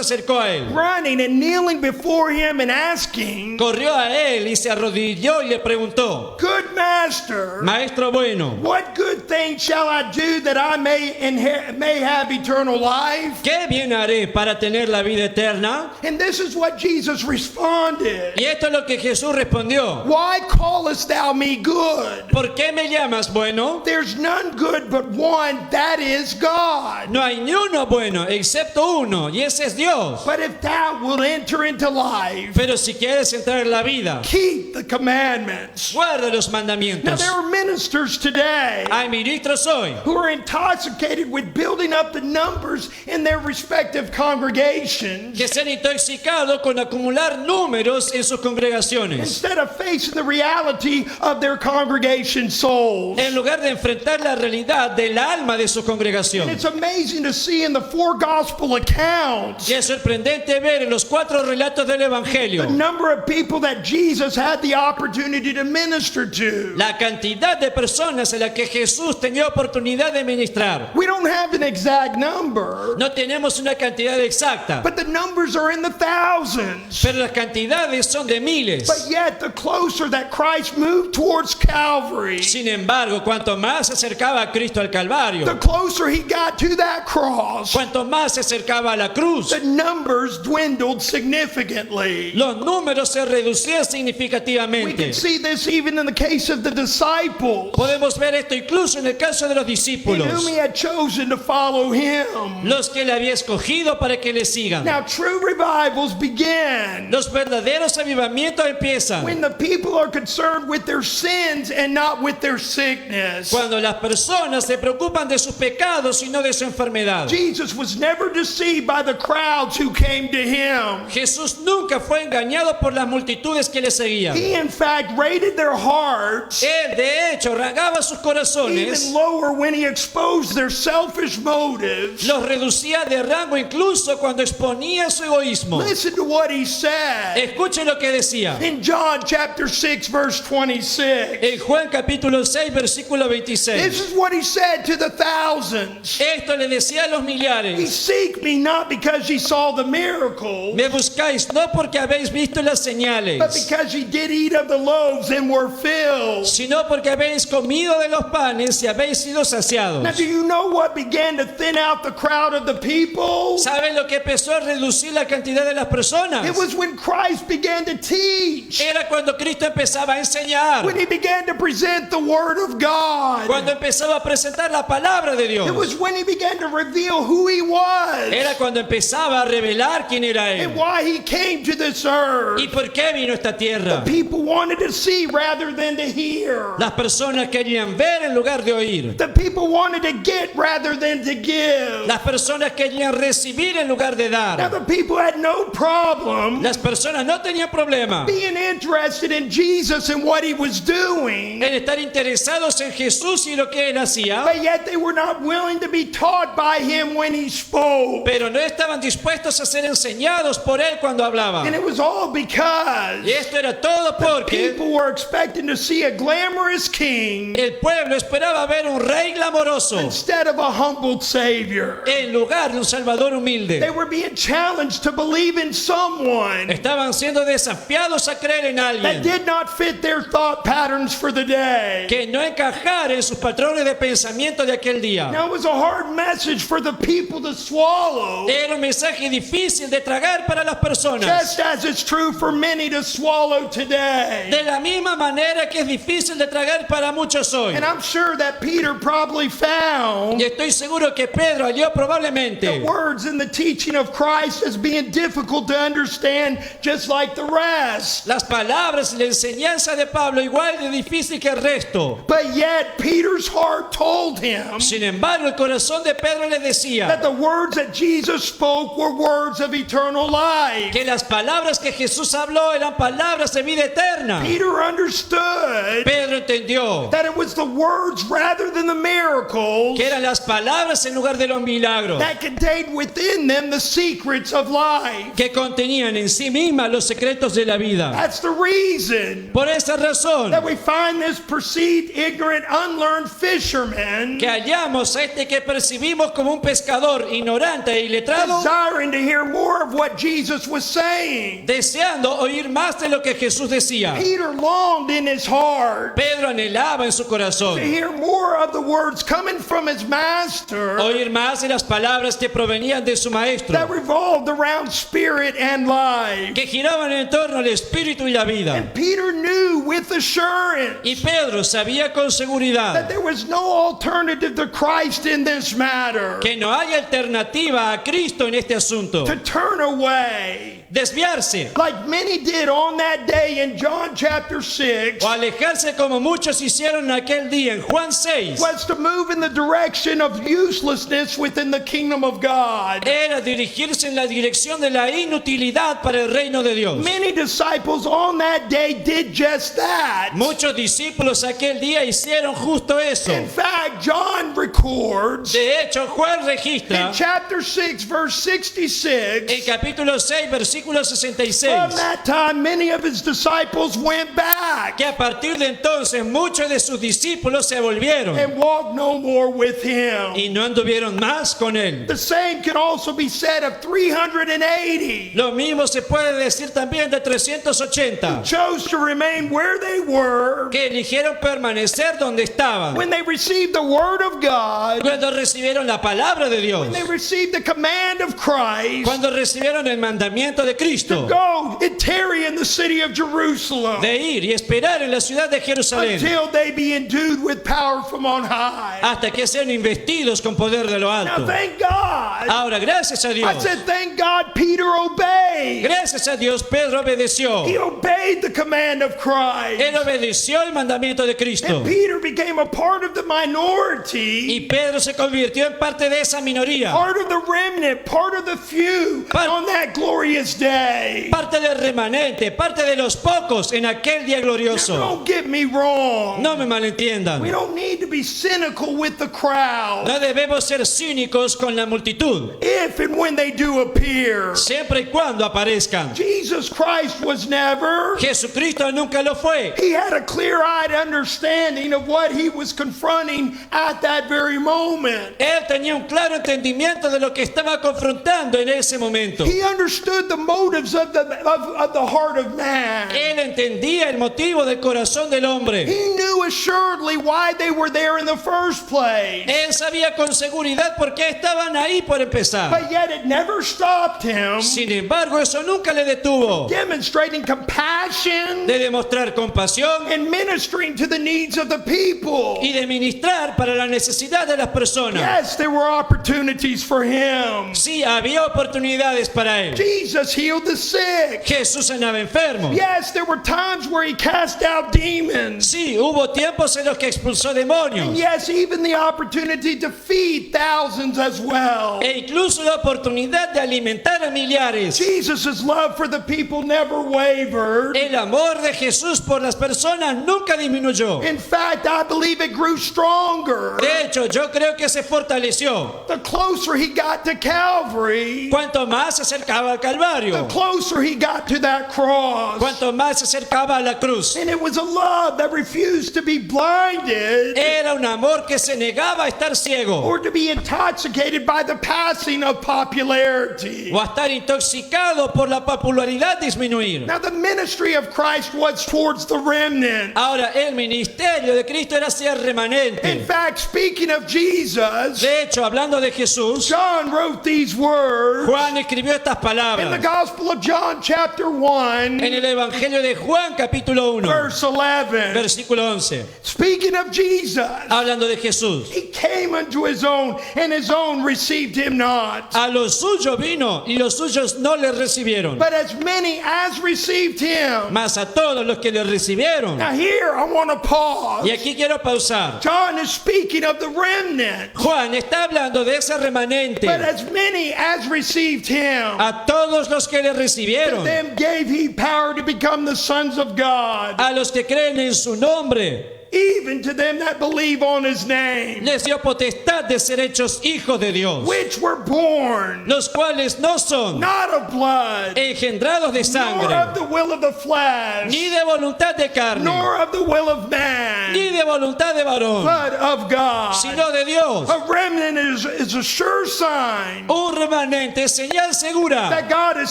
acercó a él, running and kneeling before him and asking, corrió a él y se arrodilló y le preguntó: "Good master, Maestro bueno, what good thing shall I do that I may have eternal life?" ¿qué bien haré para tener la vida eterna? And this is what Jesus responded. Y esto es lo que Jesús respondió: Why callest thou me good? ¿Por qué me llamas bueno? There's none good but one, that is God. No hay ni uno bueno excepto uno, y ese es Dios. But if thou wilt enter into life, Pero si quieres entrar en la vida, keep the commandments. guarda los Now mandamientos. there are ministers today Hay ministros hoy who are intoxicated with building up the numbers in their respective congregations que se han intoxicado con acumular números en sus congregaciones, instead of facing the reality of their congregation souls. en lugar de enfrentar la realidad del alma de su And congregación. it's amazing to see in the four gospel accounts Y es sorprendente ver en los 4 relatos del Evangelio the number of people that Jesus had the opportunity to minister to. la cantidad de personas a las que Jesús tenía oportunidad de ministrar. We don't have an exact number, No tenemos una cantidad exacta, but the numbers are in the thousands. pero las cantidades son de miles. But yet, the closer that Christ moved towards Calvary, Sin embargo, cuanto más se acercaba a Cristo al Calvario, the closer he got to that cross, cuanto más se acercaba a la cruz, the numbers dwindled significantly. los números se reducían We significativamente. can see this even in the case of the disciples, Podemos ver esto incluso en el caso de los in discípulos, whom he had chosen to follow him. los que le había escogido para que le sigan. Now, true revivals begin Los verdaderos avivamientos empiezan when the people are concerned with their sins and not with their sickness. cuando las personas se preocupan de sus pecados y no de su enfermedad. Jesus was never deceived by the crowds who came to him. Jesús nunca fue engañado por las multitudes que le seguían. He, in fact, rated their hearts Él, de hecho, rasgaba sus corazones, even lower when he exposed their selfish motives. los reducía de rango incluso cuando exponía su egoísmo. Listen to what he said Escuche lo que decía in John chapter 6, verse 26. en Juan capítulo 6, versículo This 26. is what he said to the thousands. Esto le decía a los Ye millares: seek me not because ye saw the miracle, me buscáis no porque habéis visto las but señales, because ye did eat of the loaves and were filled. sino porque habéis comido de los panes y habéis sido saciados. Now, do you know what began to thin out the crowd of the people? ¿Saben lo que empezó a reducir la cantidad de las personas? It was when Christ began to teach, Era cuando Cristo empezaba a enseñar, when he began to present the Word of God. cuando empezaba a presentar la palabra de It was Dios. when he began to reveal who he was Era cuando empezaba a revelar quién era and Él why he came to this earth. y por qué vino a esta tierra. People wanted to see rather than to hear. Las personas querían ver en lugar de oír. The people wanted to get rather than to give. Las personas querían recibir en lugar de Now, dar. the people had no problem Las personas no tenían problema being interested in Jesus and what he was doing, en estar interesados en Jesús y lo que Él hacía, but yet they were not willing to be taught by him when he spoke. pero no estaban dispuestos a ser enseñados por Él cuando hablaba. And it was all because Y esto era todo porque people were expecting to see a glamorous king el pueblo esperaba ver un rey glamoroso instead of a humbled Savior. en lugar de un Salvador They humilde. were being challenged to believe in someone Estaban siendo desafiados a creer en that alguien did not fit their thought patterns for the day. day. que no encajara en sus patrones de pensamiento de aquel día. Now, it was a hard message for the people to swallow, Era un mensaje difícil de tragar para las personas. just as it's true for many to swallow today. De la misma manera que es difícil de tragar para muchos hoy. And I'm sure that Peter probably found Y estoy seguro que Pedro halló the probablemente words in the teaching of Christ as being difficult to understand, just like the rest. las palabras y la enseñanza de Pablo igual de difícil que el resto. But yet, Peter's heart told him Sin embargo, el corazón de Pedro le decía that the words that Jesus spoke were words of eternal life. que las palabras que Jesús habló eran palabras de vida eterna. Peter understood Pedro entendió that it was the words rather than the miracles que eran las palabras en lugar de los milagros, that contained within them the secrets of life. que contenían en sí mismas los secretos de la vida. That's the reason Por esa razón that we find this perceived, ignorant, unlearned fisherman que hallamos a este que percibimos como un pescador ignorante e iletrado, desiring to hear more of what Jesus was saying. deseando oír más de lo que Jesús decía. Peter longed in his heart Pedro anhelaba en su to corazón hear more of the words coming from his master oír más de las palabras que provenían de su that maestro, revolved around spirit and life. que giraban en torno al espíritu y la vida. And Peter knew with assurance Y Pedro sabía con that seguridad there was no alternative to Christ in this matter. que no hay alternativa a Cristo en este asunto. To turn away, Desviarse like many did on that day in John chapter 6, o alejarse como muchos hicieron en aquel día en Juan 6 was to move in the direction of uselessness within the kingdom of God. era dirigirse en la dirección de la inutilidad para el reino de Dios. Many disciples on that day did just that. Muchos discípulos aquel día hicieron justo eso. In fact, John records De hecho, Juan in registra chapter 6, verse en 66, capítulo 6, versículo from 66, that time many of his disciples went back que a partir de entonces muchos de sus discípulos se volvieron and walked no more with him. y no anduvieron más con él. The same can also be said of 380. Lo mismo se puede decir también de 380, Chose to remain where they were que eligieron permanecer donde estaban when they received the word of God, cuando recibieron la palabra de Dios, when they received the command of Christ. cuando recibieron el mandamiento de Cristo Go and tarry in the city of Jerusalem de ir y esperar en la ciudad de Jerusalén until they be endued with power from on high. hasta que sean investidos con poder de lo Now alto. thank God. Ahora, gracias a I Dios, said thank God Peter obeyed. gracias a Dios, Pedro obedeció. He obeyed the command of Christ. Él obedeció el mandamiento de Cristo. And Peter became a part of the minority, Y Pedro se convirtió en parte de esa minoría, part of the remnant, part of the few on that glorious day. parte del remanente, parte de los pocos en aquel día glorioso. Don't get me wrong. No me We malentiendan. don't need to be cynical with the crowd No debemos ser cínicos con la multitud, if and when they do appear. siempre y cuando aparezcan. Jesus Christ was never. Jesucristo nunca lo fue. He had a clear-eyed understanding of what he was confronting at that very moment. Él tenía un claro entendimiento de lo que estaba confrontando en ese momento. He understood the motives of the heart of man. Él entendía el motivo del corazón del hombre. He knew assuredly why they were there in the first place. Él sabía con seguridad por qué estaban ahí por empezar. But yet it never stopped him Sin embargo, eso nunca le detuvo demonstrating compassion de demostrar compasión and ministering to the needs of the people. y de ministrar para la necesidad de las personas. Yes, there were opportunities for him. Sí, había oportunidades para él. Jesus healed the sick. Jesús sanaba enfermos. Yes, there were times where he cast out demons. Sí, hubo tiempos en los que expulsó And demonios. yes, even the opportunity to feed thousands as well. E incluso la oportunidad de alimentar a millares. Jesus' love for the people never wavered. El amor de Jesús por las personas nunca disminuyó. In fact, I believe it grew stronger. De hecho, yo creo que se fortaleció. The closer he got to Calvary, Cuanto más se acercaba al Calvario, Calvario, closer he got to that cross. cuanto más se acercaba a la cruz. And it was a love that refused to be blinded Era un amor que se negaba a estar ciego or to be intoxicated by the passing of popularity. o a estar intoxicado por la popularidad disminuir. Now, the ministry of Christ was towards the remnant. Ahora, el ministerio de Cristo era ser In remanente. fact, speaking of Jesus, De hecho, hablando de Jesús, John wrote these words Juan escribió estas in the palabras Gospel of John, chapter 1, en el Evangelio de Juan, capítulo 1, verse 11. versículo 11. Speaking of Jesus, Hablando de Jesús. he came unto his own, and his own received him not. A los suyos vino y los suyos no le recibieron. But as many as received him. Mas a todos los que le recibieron. Now, here I want to pause. Y aquí quiero pausar. John is speaking of the remnant. Juan está hablando de ese remanente. But as many as received him, A todos los que le to recibieron. them gave he power to become the sons of God, A los que creen en su nombre. even to them that believe on his name, Les dio potestad de ser hechos hijos de Dios. which were born Los cuales no son not of blood, engendrados de nor of sangre. the will of the flesh, Ni de voluntad de carne. nor of the will of man, Ni de voluntad de varón. but of God. Sino de Dios. A remnant is a sure sign Un remanente, señal segura. that God is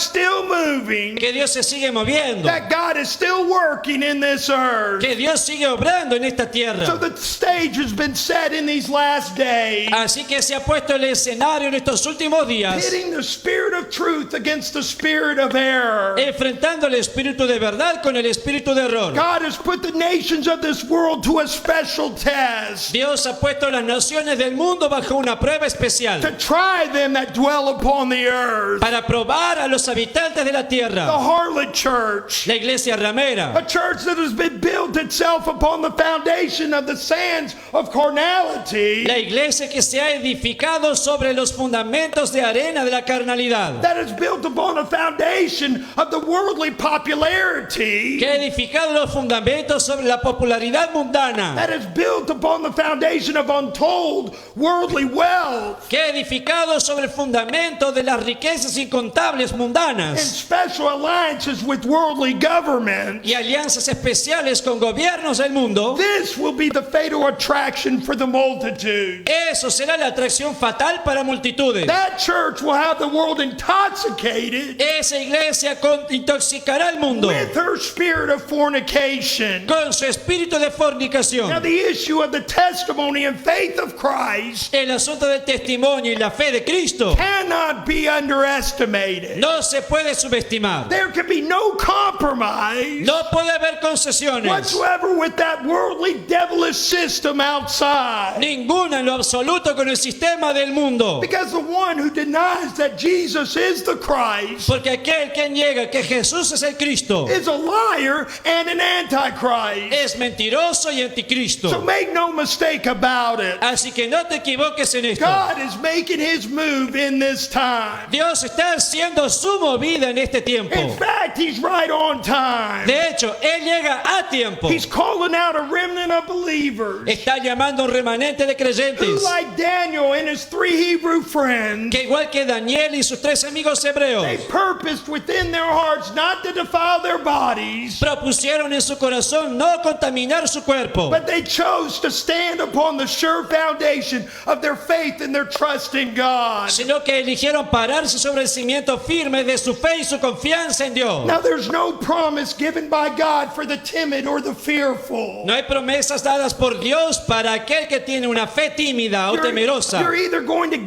still moving, Que Dios se sigue moviendo. that God is still working in this earth. Que Dios sigue obrando en esta So tierra. the stage has been set in these last days, Así que se ha puesto el escenario en estos últimos días, pitting the spirit of truth against the spirit of error. enfrentando el espíritu de verdad con el espíritu de error. God has put the nations of this world to a special test Dios ha puesto a las naciones del mundo bajo una prueba especial to try them that dwell upon the earth. para probar a los habitantes de la The tierra. harlot church, La iglesia a ramera, church that has been built itself upon the foundation of the sands of carnality, la iglesia que se ha edificado sobre los fundamentos de arena de la carnalidad, that is built upon a foundation of the worldly popularity, que ha edificado los fundamentos sobre la popularidad mundana, that is built upon the foundation of untold worldly wealth que ha edificado sobre el fundamento de las riquezas incontables and mundanas special alliances with worldly government. y alianzas especiales con gobiernos del mundo. This will be the fatal attraction for the multitude. Eso será la atracción fatal para multitudes. That church will have the world intoxicated Esa iglesia intoxicará al mundo with her spirit of fornication. con su espíritu de Now, fornicación. the issue of the testimony and faith of Christ El asunto del testimonio y la fe de Cristo cannot be underestimated. no se puede subestimar. There can be no compromise No puede haber concesiones. whatsoever with that worldly devilish system outside. Ninguna en lo absoluto con el sistema del mundo. Because the one who denies that Jesus is the Christ Porque aquel que niega que Jesús es el Cristo is a liar and an antichrist. es mentiroso y So anticristo. make no mistake about it. Así que no te equivoques en esto. God is making his move in this time. Dios está haciendo su movida en este tiempo. In fact, he's right on time. De hecho, Él llega a tiempo. He's calling out a remnant of believers Está llamando a un remanente de who, creyentes like Daniel and his 3 Hebrew friends, que igual que Daniel y sus 3 amigos they hebreos purposed within their hearts not to defile their bodies, propusieron en su corazón no contaminar su cuerpo, but they chose to stand upon the sure foundation of their faith and their trust in God. sino que eligieron pararse sobre el cimiento firme de su fe y su confianza en Dios. Now, there's no promise given by God for the timid or the fearful. No hay promesas dadas por Dios para aquel que tiene una fe tímida o You're temerosa. either going to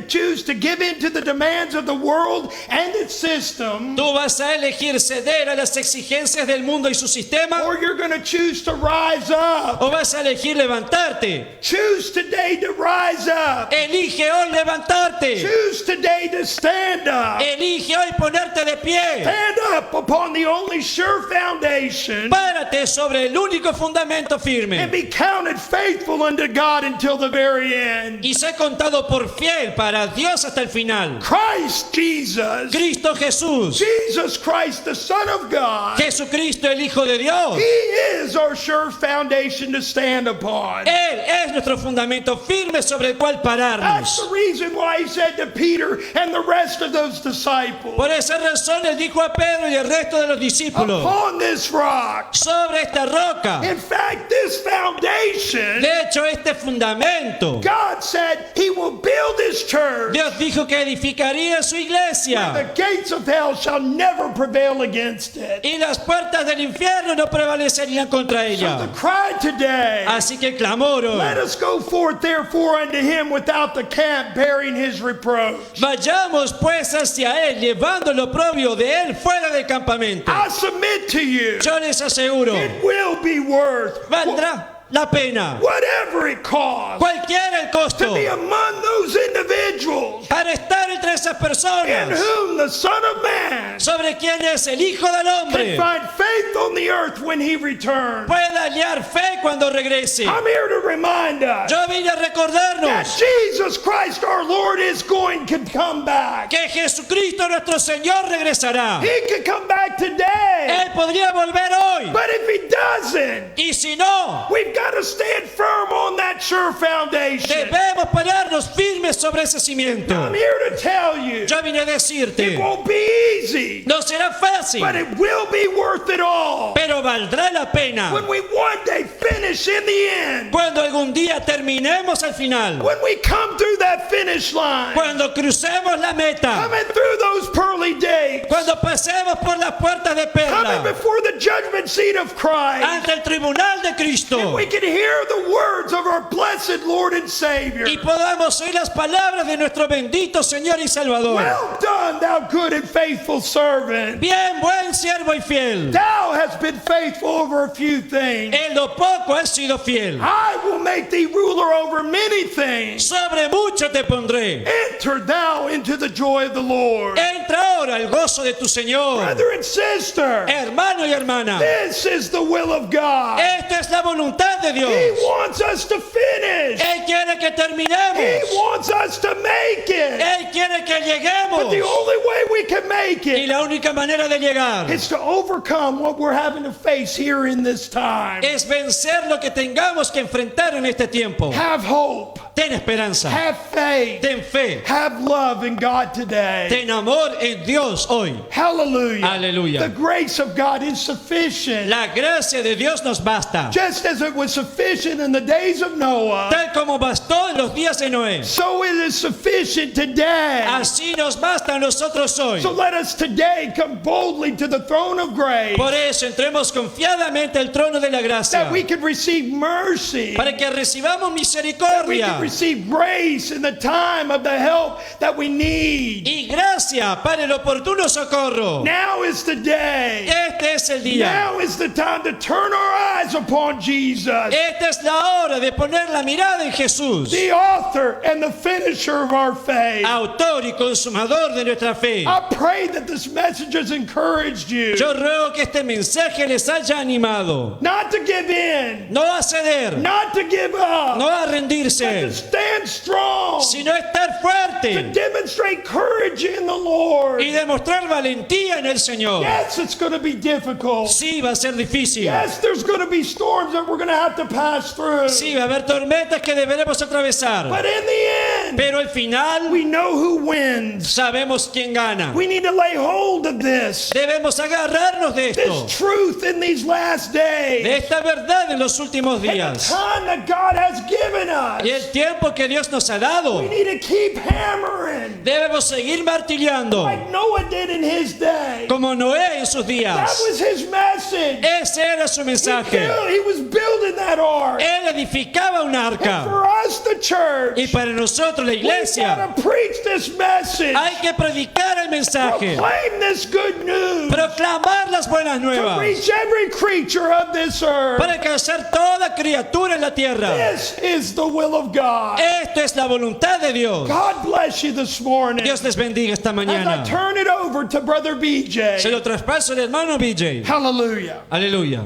choose to give in to the demands of the world and its system, Tú vas a elegir ceder a las exigencias del mundo y su sistema, or you're going to choose to rise up. o vas a elegir levantarte. Choose today to rise up. Elige hoy levantarte. Choose today to stand up. Elige hoy ponerte de pie. Stand up upon the only sure foundation Párate sobre el único fundamento and firme be counted faithful unto God until the very end. y sé contado por fiel para Dios hasta el final. Christ Jesus, Cristo Jesús, Jesus Christ, the Son of God, Jesucristo el Hijo de Dios. He is our sure foundation to stand upon. Él es nuestro fundamento firme sobre el cual That's pararnos. the reason why he said to Peter and the rest of those disciples, Por esa razón les dijo a Pedro y al resto de los discípulos, upon this rock. sobre esta roca. In fact, this foundation, De hecho, este fundamento, God said he will build his church. Dios dijo que edificaría su The iglesia. gates of hell shall never prevail against it. Y las puertas del infierno no prevalecerían contra So the ella. cry today, Así que clamor hoy. let us go forth therefore unto him without the camp, bearing his reproach. Vayamos pues hacia él, llevando lo propio de él fuera del campamento. I submit to you, Yo les aseguro, it will be worth valdrá la pena, whatever it costs cualquiera el to costo, be among those individuals para estar entre esas in personas whom the Son of Man sobre quien es el Hijo del can Hombre, find faith on the earth when he returns. pueda hallar fe cuando regrese. I'm here to remind us Yo vine a that recordarnos Jesus Christ our Lord is going to come back. que Jesucristo nuestro Señor regresará. He could come back today, Él podría volver hoy. but if he doesn't, Y si no, we've got to stand firm on that sure foundation. debemos pararnos firmes sobre ese cimiento. I'm here to tell you, Yo vine a it decirte, won't be easy, no será fácil, but it will be worth it all. pero valdrá la pena When we one day finish in the end, cuando algún día terminemos al final, when we come through that finish line, cuando crucemos la meta, coming through those pearly gates, cuando pasemos por las puertas de coming perla before the judgment seat of Christ, ante el tribunal de Cristo, we can hear the words of our blessed Lord and Savior. y podamos oír las palabras de nuestro bendito Señor y Salvador. Well done, thou good and faithful servant. Bien, buen siervo y fiel. Thou hast been faithful over a few things. En lo poco has sido fiel. I will make thee ruler over many things. Sobre mucho te pondré. Enter thou into the joy of the Lord. Entra ahora al gozo de tu Señor. Brother and sister, Hermano y hermana, this is the will of God. esta es la voluntad de He Dios. wants us to finish. Él quiere que He terminemos. wants us to make it. Él quiere que lleguemos. But the only way we can make Y it la única manera de llegar is to overcome what we're having to face here in this time. es vencer lo que tengamos que enfrentar en este tiempo. Have hope. Ten esperanza. Have faith. Ten fe. Have love in God today. Ten amor en Dios hoy. Hallelujah. Aleluya. The grace of God is sufficient. La gracia de Dios nos basta. Just as it was sufficient in the days of Noah, Tal como bastó en los días de Noé. so it is sufficient today. Así nos basta a nosotros hoy. So let us today come boldly to the throne of grace Por eso entremos confiadamente al trono de la gracia. that we can receive mercy, Para que recibamos we can misericordia receive grace in the time of the help that we need. y gracia para el oportuno socorro. Now is the day. Este es el día. Now is the time to turn our eyes upon Jesus, Esta es la hora de poner la mirada en Jesús, the author and the finisher of our faith. autor y consumador de nuestra fe. I pray that this message has encouraged you Yo ruego que este mensaje les haya animado. not to give in, No a ceder, not to give up, no a but to rendirse, stand strong, sino a estar to fuerte demonstrate courage in the Lord. y demostrar valentía en el Señor. Yes, it's going to be difficult. Sí, va a ser difícil. Yes, there's going to be storms that we're going to have to pass through. Sí, va a haber tormentas que deberemos atravesar. But in the end, Pero al final we know who wins. sabemos quién gana. We need to lay hold of this Debemos agarrarnos de esto, truth in these last de days. esta verdad en los últimos And the días. time that God has given Y us. el tiempo que Dios nos ha dado, We need to keep hammering debemos seguir martillando, like Noah did in his day. como Noé en sus That días. was his message. Ese era su mensaje. He was building that ark. Él edificaba un And arca. for us, the church, Y para nosotros, la we've iglesia, got to preach this message. hay que predicar el mensaje, Proclaim this good news. proclamar las buenas To nuevas, reach every creature of this earth. para alcanzar toda criatura en la tierra. This is the will of God. Esto es la voluntad de Dios. God bless you this morning. Dios les bendiga esta As I mañana. turn it over to Brother Se BJ. lo traspaso al hermano BJ. Hallelujah. Aleluya.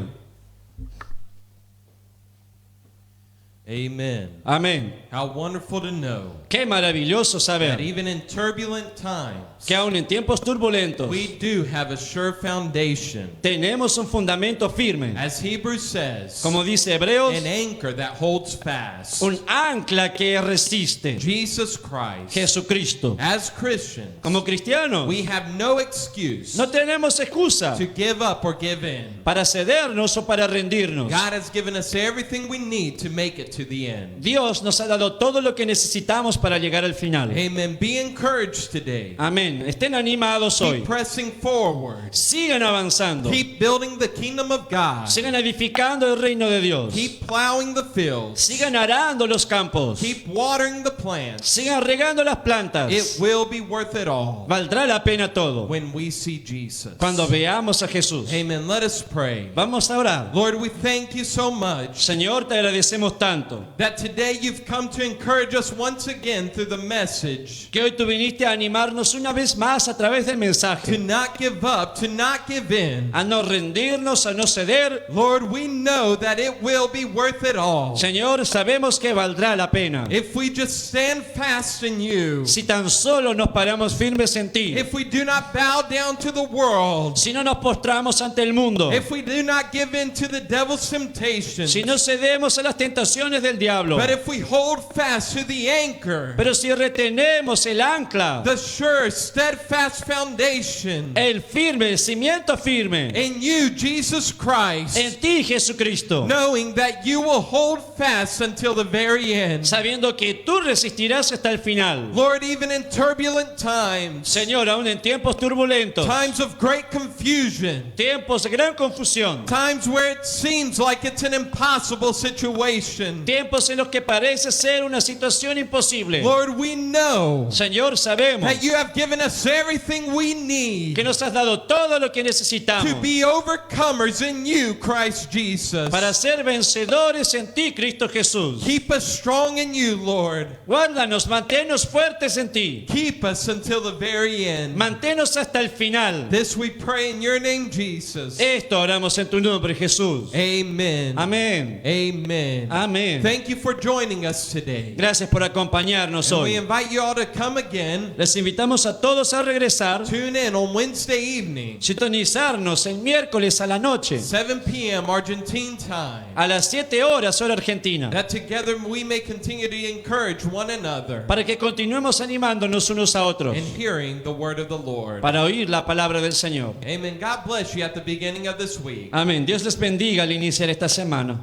Amen. Amén. How wonderful to know Qué maravilloso that saber even in turbulent times, que aún en tiempos turbulentos we do have a sure foundation. tenemos un fundamento firme. As Hebrews says, Como dice Hebreos, an anchor that holds fast. un ancla que resiste. Jesus Christ. Jesucristo. As Christians, Como cristianos, we have no excuse no tenemos excusa to give up or give in. para cedernos o para rendirnos. God has given us everything we need to make it to the end. Dios nos ha dado todo lo que necesitamos para llegar al final. Amen. Be encouraged today. Amén. Estén animados hoy. Keep pressing forward. Sigan avanzando. Keep building the kingdom of God. Sigan edificando el reino de Dios. Keep plowing the fields. Sigan arando los campos. Keep watering the plants. Sigan regando las plantas. It will be worth it all Valdrá la pena todo when we see Jesus. cuando veamos a Jesús. Amen. Let us pray. Vamos a orar. Lord, we thank you so much Señor, te agradecemos tanto that today you've come to encourage us once again through the message que hoy tú viniste a animarnos una vez más a través del to mensaje, not give up, to not give in. a no rendirnos, a no ceder. Lord, we know that it will be worth it all Señor, sabemos que valdrá la pena if we just stand fast in you, si tan solo nos paramos firmes en ti, if we do not bow down to the world, si no nos postramos ante el mundo, if we do not give in to the devil's temptations, si no cedemos a las tentaciones del diablo, but if we hold fast to the anchor, pero si retenemos el ancla, the sure, steadfast foundation el firme, el cimiento firme, in you, Jesus Christ, en ti, Jesucristo, knowing that you will hold fast until the very end. sabiendo que tú resistirás hasta el final. Lord, even in turbulent times, Señor, aún en tiempos turbulentos, times of great confusion, tiempos de gran confusión, times where it seems like it's an impossible situation, tiempos en los que parece ser una situación imposible, Lord, we know Señor, sabemos that you have given us everything we need que nos has dado todo lo que to necesitamos be overcomers in you, Christ Jesus. para ser vencedores en ti, Cristo Jesús. Keep us strong in you, Lord. Guárdanos, manténnos fuertes en ti, Keep us until the very end. manténnos hasta el final. This we pray in your name, Jesus. Esto oramos en tu nombre, Jesús. Amen. Amén. Amen. Amén. Thank you for joining us today. Gracias por acompañarnos And we hoy. invite you all to come again. Les invitamos a todos a regresar, Tune in on Wednesday evening, sintonizarnos el miércoles a la noche, 7 p.m. Argentine time, a las 7 horas hora argentina, that together we may continue to encourage one another para que continuemos animándonos unos a otros, and hearing the word of the Lord. para oír la palabra del Señor. Amen. God bless you at the beginning of this week. Amén. Dios les bendiga al iniciar esta semana.